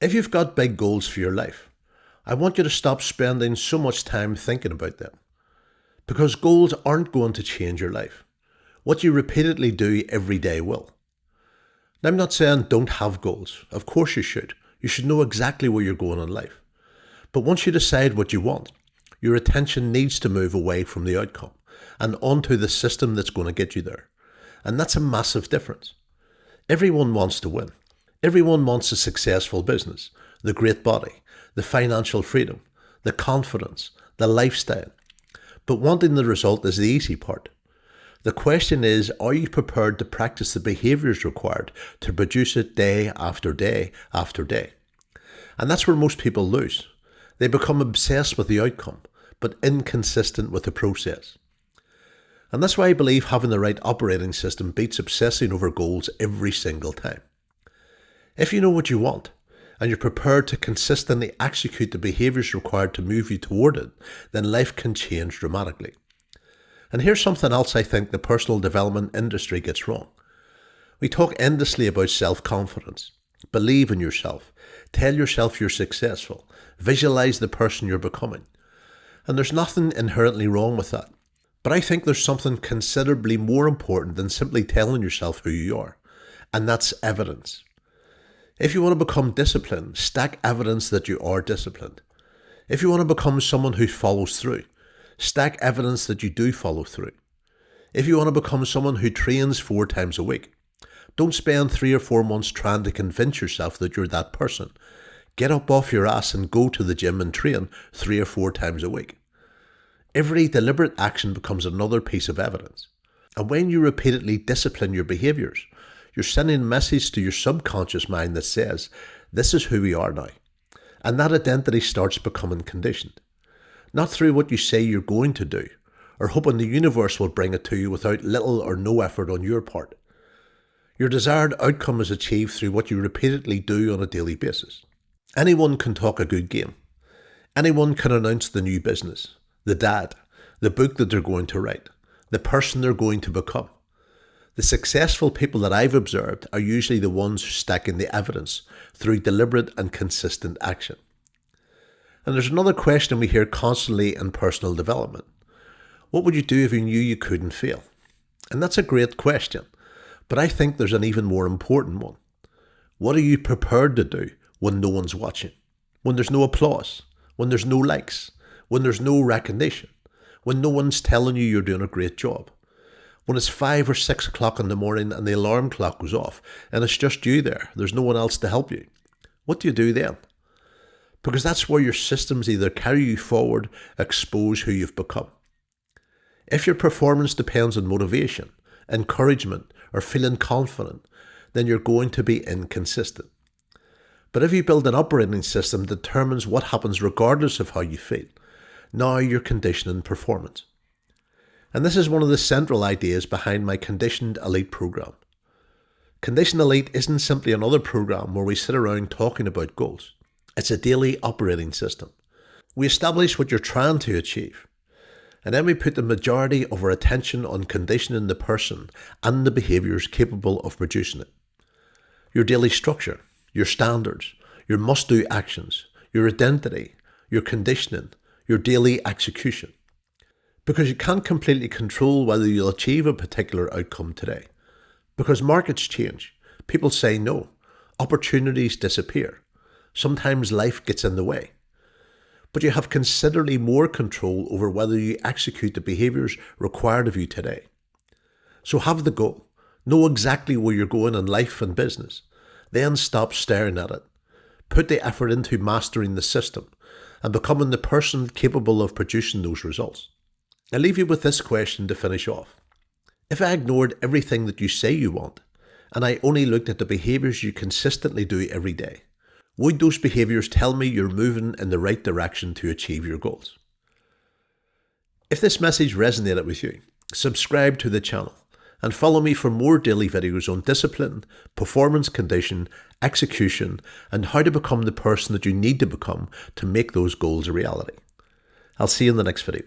If you've got big goals for your life, I want you to stop spending so much time thinking about them. Because goals aren't going to change your life. What you repeatedly do every day will. Now, I'm not saying don't have goals. Of course you should. You should know exactly where you're going in life. But once you decide what you want, your attention needs to move away from the outcome and onto the system that's going to get you there. And that's a massive difference. Everyone wants to win. Everyone wants a successful business, the great body, the financial freedom, the confidence, the lifestyle. But wanting the result is the easy part. The question is, are you prepared to practice the behaviours required to produce it day after day after day? And that's where most people lose. They become obsessed with the outcome, but inconsistent with the process. And that's why I believe having the right operating system beats obsessing over goals every single time. If you know what you want, and you're prepared to consistently execute the behaviours required to move you toward it, then life can change dramatically. And here's something else I think the personal development industry gets wrong. We talk endlessly about self-confidence. Believe in yourself. Tell yourself you're successful. Visualize the person you're becoming. And there's nothing inherently wrong with that. But I think there's something considerably more important than simply telling yourself who you are. And that's evidence. If you want to become disciplined, stack evidence that you are disciplined. If you want to become someone who follows through, stack evidence that you do follow through. If you want to become someone who trains 4 times a week, don't spend 3 or 4 months trying to convince yourself that you're that person. Get up off your ass and go to the gym and train 3 or 4 times a week. Every deliberate action becomes another piece of evidence. And when you repeatedly discipline your behaviours, you're sending a message to your subconscious mind that says, this is who we are now. And that identity starts becoming conditioned. Not through what you say you're going to do, or hoping the universe will bring it to you without little or no effort on your part. Your desired outcome is achieved through what you repeatedly do on a daily basis. Anyone can talk a good game. Anyone can announce the new business, the dad, the book that they're going to write, the person they're going to become. The successful people that I've observed are usually the ones stacking the evidence through deliberate and consistent action. And there's another question we hear constantly in personal development. What would you do if you knew you couldn't fail? And that's a great question, but I think there's an even more important one. What are you prepared to do when no one's watching? When there's no applause? When there's no likes? When there's no recognition? When no one's telling you you're doing a great job? When it's 5 or 6 o'clock in the morning and the alarm clock goes off and it's just you there's no one else to help you. What do you do then? Because that's where your systems either carry you forward, expose who you've become. If your performance depends on motivation, encouragement, or feeling confident, then you're going to be inconsistent. But if you build an operating system that determines what happens regardless of how you feel, now you're conditioning performance. And this is one of the central ideas behind my Conditioned Elite program. Conditioned Elite isn't simply another program where we sit around talking about goals. It's a daily operating system. We establish what you're trying to achieve, and then we put the majority of our attention on conditioning the person and the behaviours capable of producing it. Your daily structure, your standards, your must-do actions, your identity, your conditioning, your daily execution. Because you can't completely control whether you'll achieve a particular outcome today. Because markets change, people say no, opportunities disappear. Sometimes life gets in the way. But you have considerably more control over whether you execute the behaviours required of you today. So have the goal. Know exactly where you're going in life and business. Then stop staring at it. Put the effort into mastering the system and becoming the person capable of producing those results. I'll leave you with this question to finish off. If I ignored everything that you say you want, and I only looked at the behaviours you consistently do every day, would those behaviours tell me you're moving in the right direction to achieve your goals? If this message resonated with you, subscribe to the channel and follow me for more daily videos on discipline, performance condition, execution, and how to become the person that you need to become to make those goals a reality. I'll see you in the next video.